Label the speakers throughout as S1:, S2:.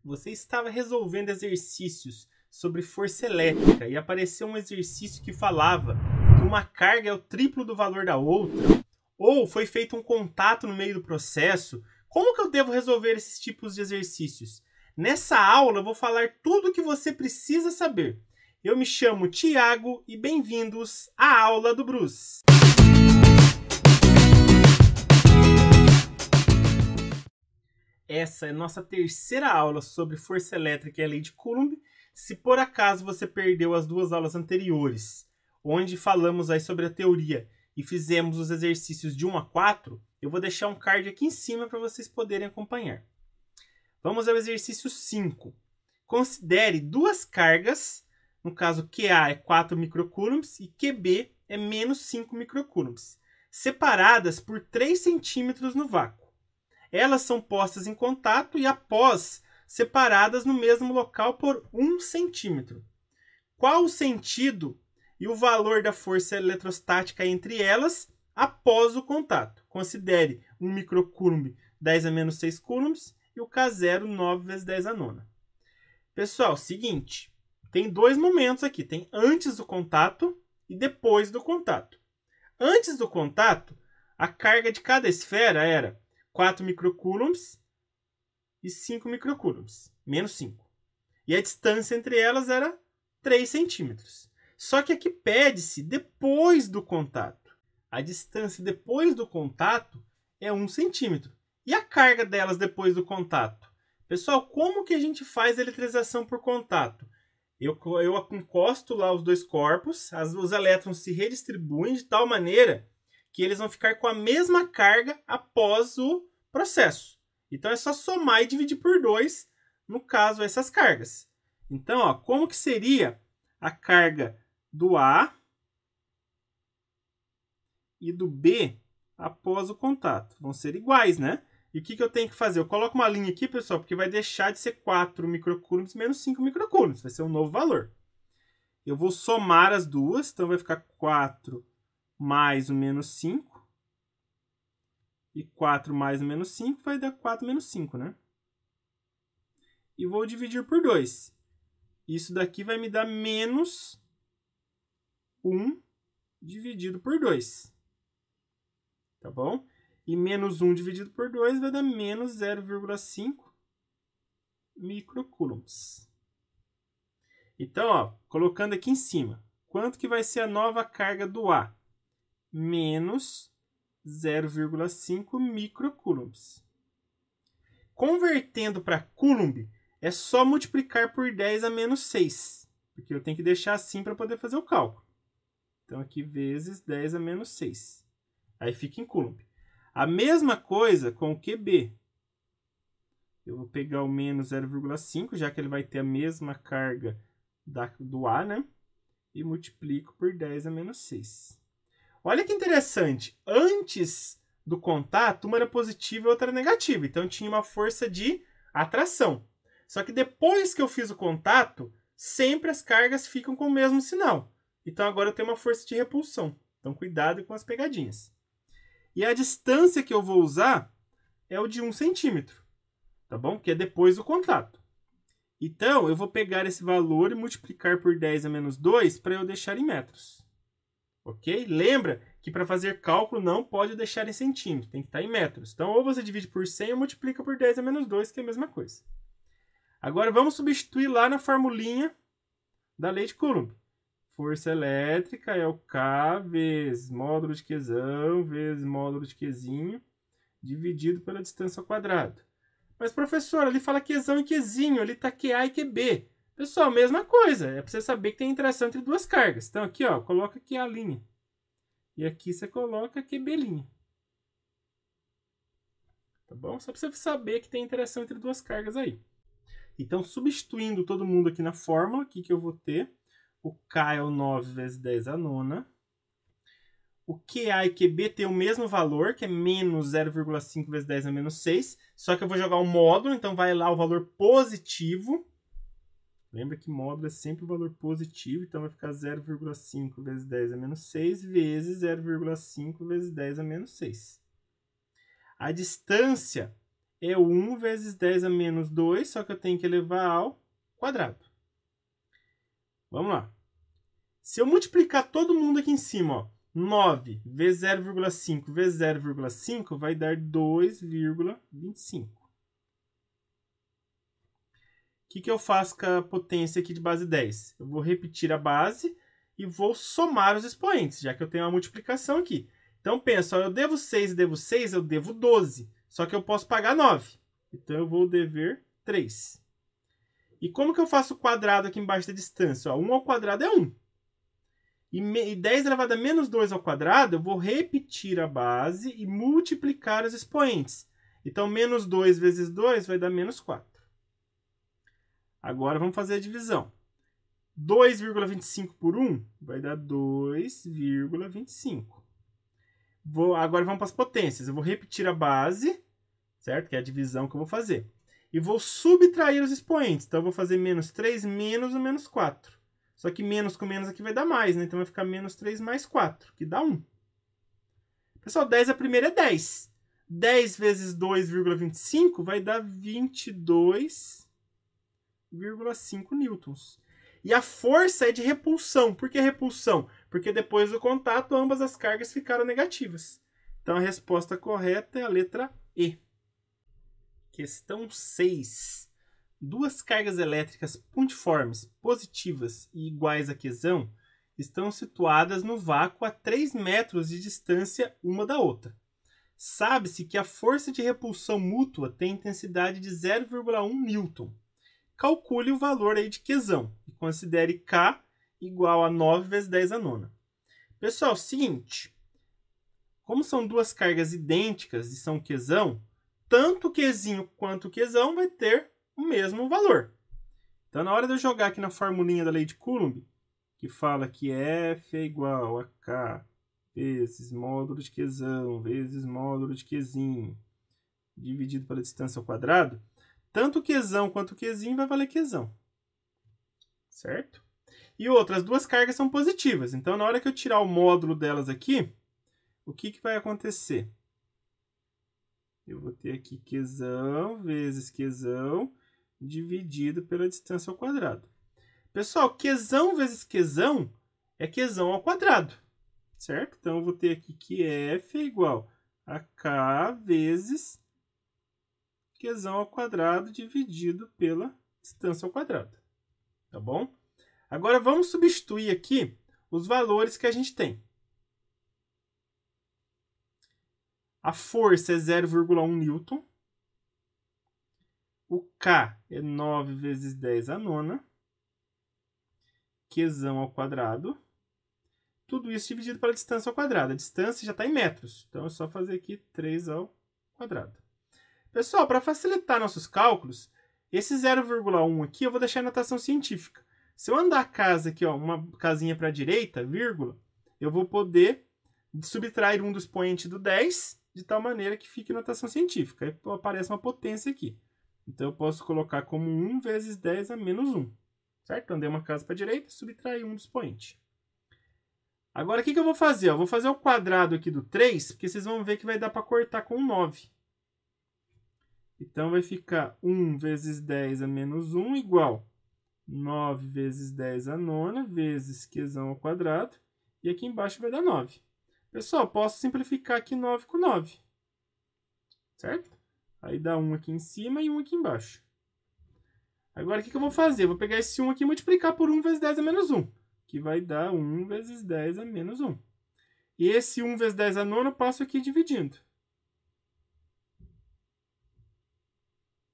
S1: Você estava resolvendo exercícios sobre força elétrica e apareceu um exercício que falava que uma carga é o triplo do valor da outra, ou foi feito um contato no meio do processo. Como que eu devo resolver esses tipos de exercícios? Nessa aula eu vou falar tudo o que você precisa saber. Eu me chamo Tiago e bem-vindos à aula do Bruce. Essa é nossa terceira aula sobre força elétrica e a lei de Coulomb. Se por acaso você perdeu as duas aulas anteriores, onde falamos aí sobre a teoria e fizemos os exercícios de 1 a 4, eu vou deixar um card aqui em cima para vocês poderem acompanhar. Vamos ao exercício 5. Considere duas cargas, no caso QA é 4 microcoulombs e QB é menos 5 microcoulombs, separadas por 3 centímetros no vácuo. Elas são postas em contato e, após, separadas no mesmo local por 1 centímetro. Qual o sentido e o valor da força eletrostática entre elas após o contato? Considere 1 microcoulomb 10 a menos 6 coulombs e o K0 9 vezes 10 a nona. Pessoal, seguinte, tem dois momentos aqui. Tem antes do contato e depois do contato. Antes do contato, a carga de cada esfera era 4 microcoulombs e 5 microcoulombs, menos 5. E a distância entre elas era 3 centímetros. Só que aqui pede-se depois do contato. A distância depois do contato é 1 centímetro. E a carga delas depois do contato? Pessoal, como que a gente faz a eletrização por contato? Eu encosto lá os dois corpos, os elétrons se redistribuem de tal maneira que eles vão ficar com a mesma carga após o processo. Então é só somar e dividir por 2, no caso, essas cargas. Então, ó, como que seria a carga do A e do B após o contato? Vão ser iguais, né? E o que eu tenho que fazer? Eu coloco uma linha aqui, pessoal, porque vai deixar de ser 4 microcoulombs menos 5 microcoulombs. Vai ser um novo valor. Eu vou somar as duas, então vai ficar 4 mais o menos 5. E 4 mais o menos 5 vai dar 4 menos 5, né? E vou dividir por 2. Isso daqui vai me dar menos 1 dividido por 2. Tá bom? E menos 1 dividido por 2 vai dar menos 0,5 microcoulombs. Então, ó, colocando aqui em cima, quanto que vai ser a nova carga do A? Menos 0,5 microcoulombs. Convertendo para coulomb, é só multiplicar por 10 a menos 6. Porque eu tenho que deixar assim para poder fazer o cálculo. Então, aqui vezes 10 a menos 6. Aí fica em coulomb. A mesma coisa com o QB. Eu vou pegar o menos 0,5, já que ele vai ter a mesma carga do A, né? E multiplico por 10 a menos 6. Olha que interessante. Antes do contato, uma era positiva e outra era negativa. Então, tinha uma força de atração. Só que depois que eu fiz o contato, sempre as cargas ficam com o mesmo sinal. Então, agora eu tenho uma força de repulsão. Então, cuidado com as pegadinhas. E a distância que eu vou usar é o de 1 centímetro. Tá bom? Que é depois do contato. Então, eu vou pegar esse valor e multiplicar por 10 a menos 2 para eu deixar em metros. Ok? Lembra que para fazer cálculo não pode deixar em centímetros, tem que estar em metros. Então, ou você divide por 100 ou multiplica por 10 a menos 2, que é a mesma coisa. Agora, vamos substituir lá na formulinha da lei de Coulomb. Força elétrica é o K vezes módulo de Qzão vezes módulo de Qzinho dividido pela distância ao quadrado. Mas, professor, ali fala Qzão e Qzinho, ali está QA e QB. Pessoal, mesma coisa. É para você saber que tem interação entre duas cargas. Então, aqui, ó, coloca aqui a linha. E aqui você coloca QB'. Tá bom? Só para você saber que tem interação entre duas cargas aí. Então, substituindo todo mundo aqui na fórmula, o que eu vou ter? O K é o 9 vezes 10 a nona. O QA e QB tem o mesmo valor, que é menos 0,5 vezes 10 a menos 6. Só que eu vou jogar o módulo, então vai lá o valor positivo. Lembra que módulo é sempre o valor positivo, então vai ficar 0,5 vezes 10 a menos 6 vezes 0,5 vezes 10 a menos 6. A distância é 1 vezes 10 a menos 2, só que eu tenho que elevar ao quadrado. Vamos lá. Se eu multiplicar todo mundo aqui em cima, ó, 9 vezes 0,5 vezes 0,5 vai dar 2,25. O que eu faço com a potência aqui de base 10? Eu vou repetir a base e vou somar os expoentes, já que eu tenho uma multiplicação aqui. Então, pensa, ó, eu devo 6, eu devo 12. Só que eu posso pagar 9. Então, eu vou dever 3. E como que eu faço o quadrado aqui embaixo da distância? Ó, 1 ao quadrado é 1. E 10 elevado a menos 2 ao quadrado, eu vou repetir a base e multiplicar os expoentes. Então, menos 2 vezes 2 vai dar menos 4. Agora, vamos fazer a divisão. 2,25 por 1 vai dar 2,25. Agora vamos para as potências. Eu vou repetir a base, certo? Que é a divisão que eu vou fazer. E vou subtrair os expoentes. Então, eu vou fazer menos 3 menos o menos 4. Só que menos com menos aqui vai dar mais, né? Então, vai ficar menos 3 mais 4, que dá 1. Pessoal, 10 a primeira é 10. 10 vezes 2,25 vai dar 22,5 newtons. E a força é de repulsão. Por que repulsão? Porque depois do contato, ambas as cargas ficaram negativas. Então, a resposta correta é a letra E. Questão 6. Duas cargas elétricas pontiformes, positivas e iguais a quesão estão situadas no vácuo a 3 metros de distância uma da outra. Sabe-se que a força de repulsão mútua tem intensidade de 0,1 newton. Calcule o valor aí de quesão e considere K igual a 9 vezes 10 a nona. Pessoal, seguinte, como são duas cargas idênticas e são quesão, tanto o quezinho quanto o quesão vai ter o mesmo valor. Então, na hora de eu jogar aqui na formulinha da lei de Coulomb, que fala que F é igual a K vezes módulo de quesão vezes módulo de quezinho dividido pela distância ao quadrado, tanto o quesão quanto o quezinho vai valer quesão. Certo? E outra, as duas cargas são positivas. Então, na hora que eu tirar o módulo delas aqui, o que vai acontecer? Eu vou ter aqui quesão vezes quesão dividido pela distância ao quadrado. Pessoal, quesão vezes quesão é quesão ao quadrado. Certo? Então, eu vou ter aqui que F é igual a K vezes quesão ao quadrado dividido pela distância ao quadrado. Tá bom? Agora, vamos substituir aqui os valores que a gente tem. A força é 0,1 newton. O K é 9 vezes 10 a nona. Quesão ao quadrado. Tudo isso dividido pela distância ao quadrado. A distância já está em metros. Então, é só fazer aqui 3 ao quadrado. Pessoal, para facilitar nossos cálculos, esse 0,1 aqui eu vou deixar em notação científica. Se eu andar a casa aqui, ó, uma casinha para a direita, vírgula, eu vou poder subtrair um dos expoentes do 10, de tal maneira que fique em notação científica. Aí aparece uma potência aqui. Então, eu posso colocar como 1 vezes 10 a menos 1. Certo? Andei uma casa para a direita, subtrair um dos expoentes. Agora, o que eu vou fazer? Eu vou fazer o quadrado aqui do 3, porque vocês vão ver que vai dar para cortar com 9. Então, vai ficar 1 vezes 10 a menos 1 igual 9 vezes 10 a nona vezes quesão ao quadrado. E aqui embaixo vai dar 9. Pessoal, posso simplificar aqui 9 com 9. Certo? Aí dá 1 aqui em cima e 1 aqui embaixo. Agora, o que eu vou fazer? Eu vou pegar esse 1 aqui e multiplicar por 1 vezes 10 a menos 1. Que vai dar 1 vezes 10 a menos 1. E esse 1 vezes 10 a nona eu passo aqui dividindo.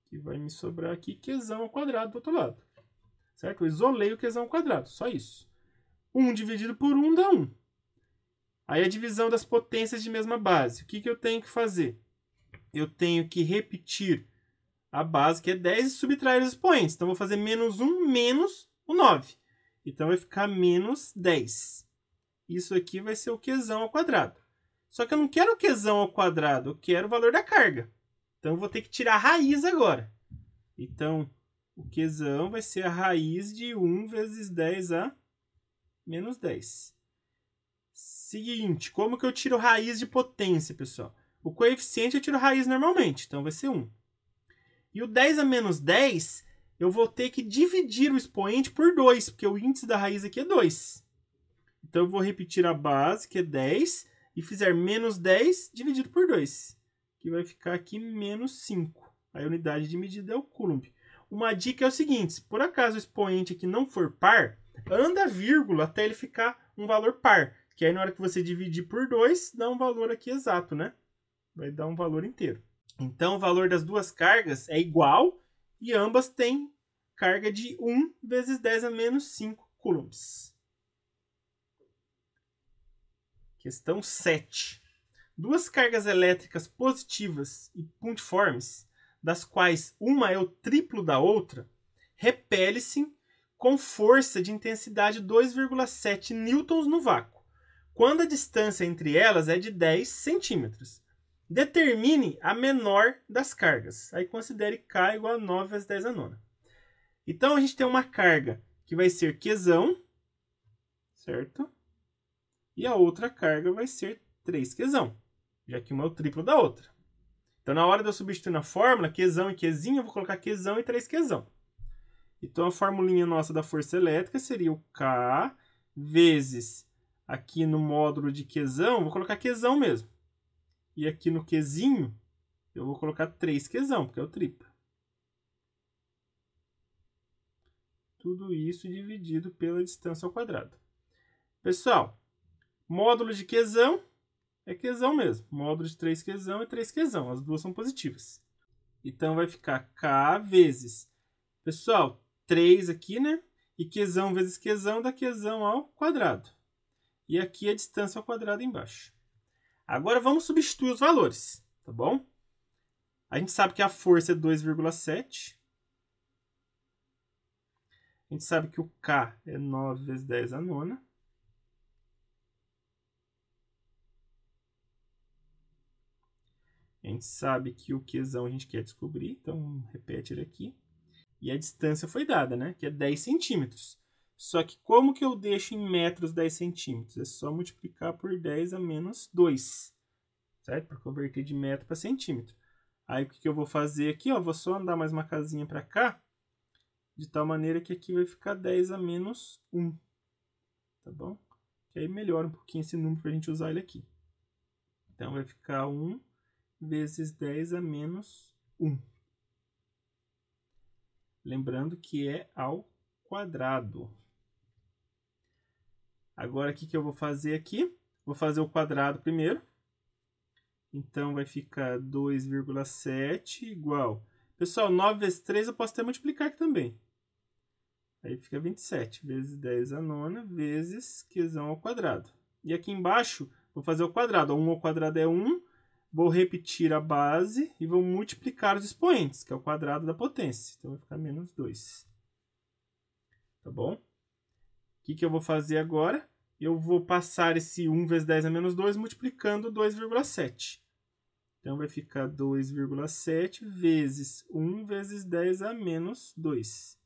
S1: Que vai me sobrar aqui quesão ao quadrado do outro lado. Certo? Eu isolei o quesão ao quadrado, só isso. 1 dividido por 1 dá 1. Aí a divisão das potências de mesma base. O que eu tenho que fazer? Eu tenho que repetir a base, que é 10, e subtrair os expoentes. Então, eu vou fazer menos 1 menos o 9. Então, vai ficar menos 10. Isso aqui vai ser o quesão ao quadrado. Só que eu não quero o quesão ao quadrado, eu quero o valor da carga. Então, eu vou ter que tirar a raiz agora. Então, o quesão vai ser a raiz de 1 vezes 10 a menos 10. Seguinte, como que eu tiro raiz de potência, pessoal? O coeficiente eu tiro raiz normalmente, então vai ser 1. E o 10 a menos 10, eu vou ter que dividir o expoente por 2, porque o índice da raiz aqui é 2. Então, eu vou repetir a base, que é 10, e fizer menos 10 dividido por 2, que vai ficar aqui menos 5. A unidade de medida é o coulomb. Uma dica é o seguinte, se por acaso o expoente aqui não for par, anda a vírgula até ele ficar um valor par, que aí na hora que você dividir por 2, dá um valor aqui exato, né? Vai dar um valor inteiro. Então, o valor das duas cargas é igual e ambas têm carga de 1 vezes 10 a menos 5 coulombs. Questão 7. Duas cargas elétricas positivas e pontiformes, das quais uma é o triplo da outra, repelem-se com força de intensidade 2,7 newtons no vácuo, quando a distância entre elas é de 10 centímetros. Determine a menor das cargas. Aí considere K igual a 9 vezes 10 a nona. Então, a gente tem uma carga que vai ser Qzão, certo? E a outra carga vai ser 3Qzão, já que uma é o triplo da outra. Então, na hora de eu substituir na fórmula, Qzão e Qzinho, eu vou colocar Qzão e 3Qzão. Então, a formulinha nossa da força elétrica seria o K vezes, aqui no módulo de Qzão, vou colocar Qzão mesmo. E aqui no Qzinho, eu vou colocar 3Qzão, porque é o triplo. Tudo isso dividido pela distância ao quadrado. Pessoal, módulo de Qzão é Qzão mesmo. Módulo de 3Qzão é 3Qzão. As duas são positivas. Então, vai ficar K vezes... Pessoal, 3 aqui, né? E Qzão vezes Qzão dá Qzão ao quadrado. E aqui a distância ao quadrado embaixo. Agora, vamos substituir os valores, tá bom? A gente sabe que a força é 2,7. A gente sabe que o K é 9 vezes 10 a nona. A gente sabe que o Qzão a gente quer descobrir, então repete ele aqui. E a distância foi dada, né? Que é 10 centímetros. Só que como que eu deixo em metros 10 centímetros? É só multiplicar por 10 a menos 2. Certo? Para converter de metro para centímetro. Aí o que eu vou fazer aqui? Ó, vou só andar mais uma casinha para cá. De tal maneira que aqui vai ficar 10 a menos 1. Tá bom? Que aí melhora um pouquinho esse número para a gente usar ele aqui. Então vai ficar 1 vezes 10 a menos 1. Lembrando que é ao quadrado. Agora, o que eu vou fazer aqui? Vou fazer o quadrado primeiro. Então, vai ficar 2,7 igual... Pessoal, 9 vezes 3 eu posso até multiplicar aqui também. Aí fica 27 vezes 10 a nona vezes Qzão ao quadrado. E aqui embaixo, vou fazer o quadrado. 1 ao quadrado é 1. Vou repetir a base e vou multiplicar os expoentes, que é o quadrado da potência. Então, vai ficar menos 2. Tá bom? O que eu vou fazer agora? Eu vou passar esse 1 vezes 10 a menos 2 multiplicando 2,7. Então, vai ficar 2,7 vezes 1 vezes 10 a menos 2.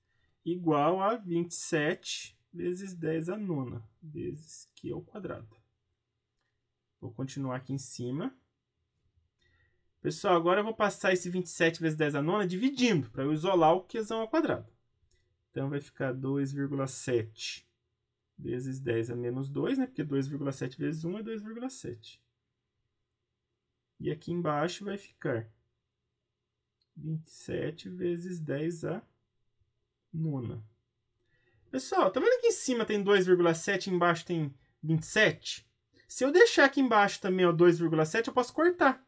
S1: Igual a 27 vezes 10 a nona, vezes Q ao quadrado. Vou continuar aqui em cima. Pessoal, agora eu vou passar esse 27 vezes 10 a nona dividindo, para eu isolar o Qzão ao quadrado. Então, vai ficar 2,7 vezes 10 a menos 2, né? Porque 2,7 vezes 1 é 2,7. E aqui embaixo vai ficar 27 vezes 10 a nona. Pessoal, tá vendo que em cima tem 2,7 e embaixo tem 27? Se eu deixar aqui embaixo também o 2,7, eu posso cortar.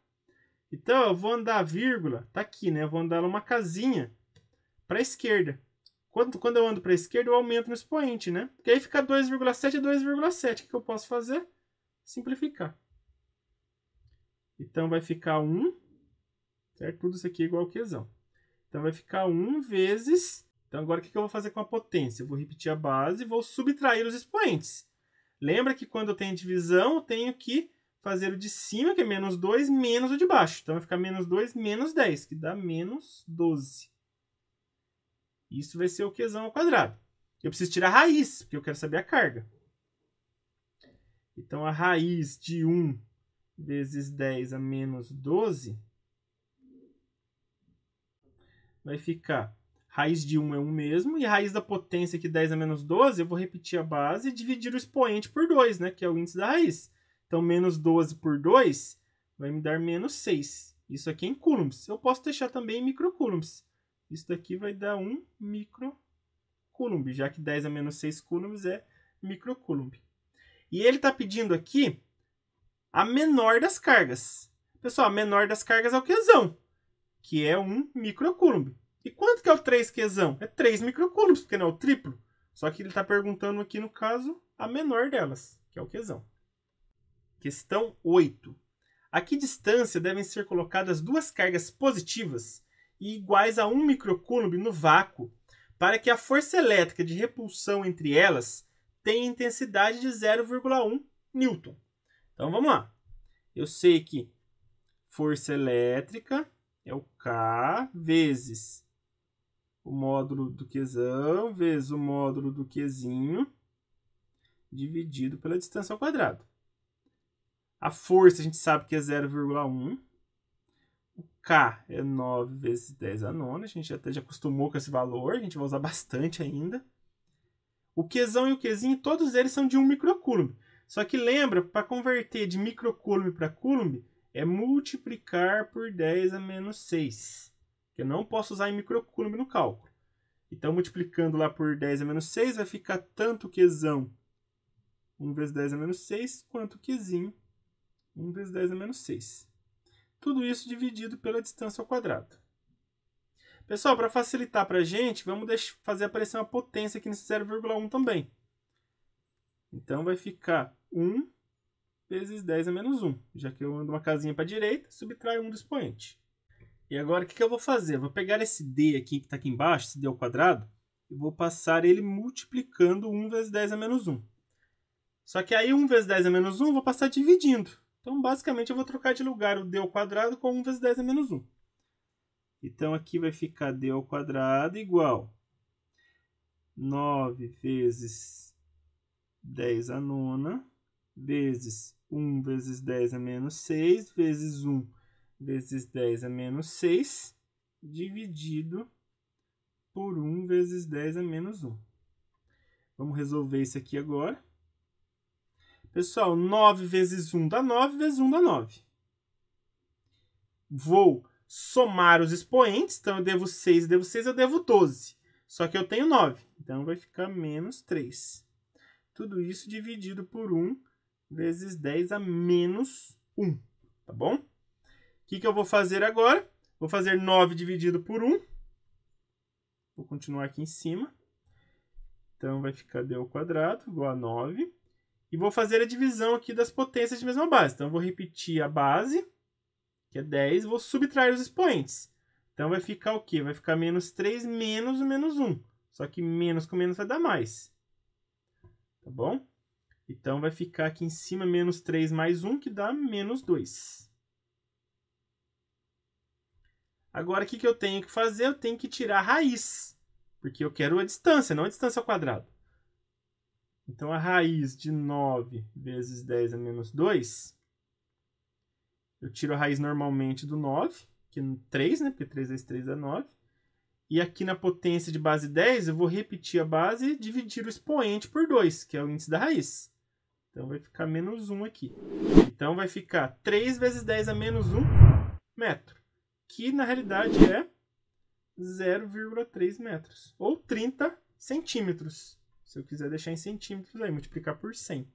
S1: Então, eu vou andar a vírgula, tá aqui, né? Eu vou andar uma casinha para a esquerda. Quando eu ando para a esquerda, eu aumento no expoente, né? Porque aí fica 2,7 e 2,7. O que eu posso fazer? Simplificar. Então, vai ficar 1, certo? Tudo isso aqui é igual ao Qzão. Então, vai ficar 1 vezes... Então, agora o que eu vou fazer com a potência? Eu vou repetir a base e vou subtrair os expoentes. Lembra que quando eu tenho divisão, eu tenho que fazer o de cima, que é menos 2, menos o de baixo. Então, vai ficar menos 2 menos 10, que dá menos 12. Isso vai ser o Qzão ao quadrado. Eu preciso tirar a raiz, porque eu quero saber a carga. Então, a raiz de 1 vezes 10 a menos 12 vai ficar raiz de 1 é 1 mesmo, e raiz da potência aqui, 10 a menos 12, eu vou repetir a base e dividir o expoente por 2, né, que é o índice da raiz. Então, menos 12 por 2 vai me dar menos 6. Isso aqui é em coulombs. Eu posso deixar também em microcoulombs. Isso daqui vai dar 1 microcoulomb, já que 10 a menos 6 coulombs é microcoulomb. E ele está pedindo aqui a menor das cargas. Pessoal, a menor das cargas é o Qzão, que é 1 microcoulomb. E quanto que é o 3Qzão? É 3 microcoulombs, porque não é o triplo. Só que ele está perguntando aqui, no caso, a menor delas, que é o Qzão. Questão 8. A que distância devem ser colocadas duas cargas positivas e iguais a 1 microcoulomb no vácuo para que a força elétrica de repulsão entre elas tenha intensidade de 0,1 newton? Então, vamos lá. Eu sei que força elétrica é o K vezes o módulo do Qzão vezes o módulo do Qzinho dividido pela distância ao quadrado. A força a gente sabe que é 0,1. O K é 9 vezes 10 a nona. A gente até já acostumou com esse valor. A gente vai usar bastante ainda. O Qzão e o Qzinho, todos eles são de 1 microcoulomb. Só que lembra, para converter de microcoulomb para coulomb, é multiplicar por 10 a menos 6. Que eu não posso usar em microcoulomb no cálculo. Então, multiplicando lá por 10 a menos 6, vai ficar tanto o Qzão 1 vezes 10 a menos 6, quanto o Qzinho 1 vezes 10 a menos 6. Tudo isso dividido pela distância ao quadrado. Pessoal, para facilitar para a gente, vamos fazer aparecer uma potência aqui nesse 0,1 também. Então, vai ficar 1 vezes 10 a menos 1. Já que eu ando uma casinha para a direita, subtrai 1 do expoente. E agora, o que eu vou fazer? Eu vou pegar esse D aqui, que está aqui embaixo, esse D ao quadrado, e vou passar ele multiplicando 1 vezes 10 a menos 1. Só que aí 1 vezes 10 a menos 1 eu vou passar dividindo. Então, basicamente, eu vou trocar de lugar o D ao quadrado com 1 vezes 10 a menos 1. Então, aqui vai ficar D ao quadrado igual 9 vezes 10 a nona vezes 1 vezes 10 a menos 6 vezes 1 vezes 10 a menos 6 dividido por 1 vezes 10 a menos 1. Vamos resolver isso aqui agora. Pessoal, 9 vezes 1 dá 9, vezes 1 dá 9. Vou somar os expoentes, então eu devo 6, eu devo 12. Só que eu tenho 9, então vai ficar menos 3. Tudo isso dividido por 1 vezes 10 a menos 1, tá bom? O que eu vou fazer agora? Vou fazer 9 dividido por 1. Vou continuar aqui em cima. Então, vai ficar D ao quadrado igual a 9. E vou fazer a divisão aqui das potências de mesma base. Então, eu vou repetir a base, que é 10, e vou subtrair os expoentes. Então, vai ficar o quê? Vai ficar menos 3 menos o menos 1. Só que menos com menos vai dar mais. Tá bom? Então, vai ficar aqui em cima menos 3 mais 1, que dá menos 2. Agora, o que eu tenho que fazer? Eu tenho que tirar a raiz, porque eu quero a distância, não a distância ao quadrado. Então, a raiz de 9 vezes 10 a menos 2, eu tiro a raiz normalmente do 9, que é 3, né? Porque 3 vezes 3 é 9. E aqui na potência de base 10, eu vou repetir a base e dividir o expoente por 2, que é o índice da raiz. Então, vai ficar menos 1 aqui. Então, vai ficar 3 vezes 10 a menos 1 metro. Que na realidade é 0,3 metros, ou 30 centímetros. Se eu quiser deixar em centímetros, aí multiplicar por 100.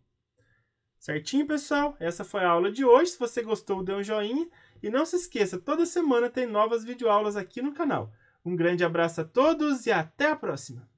S1: Certinho, pessoal? Essa foi a aula de hoje. Se você gostou, dê um joinha. E não se esqueça, toda semana tem novas videoaulas aqui no canal. Um grande abraço a todos e até a próxima!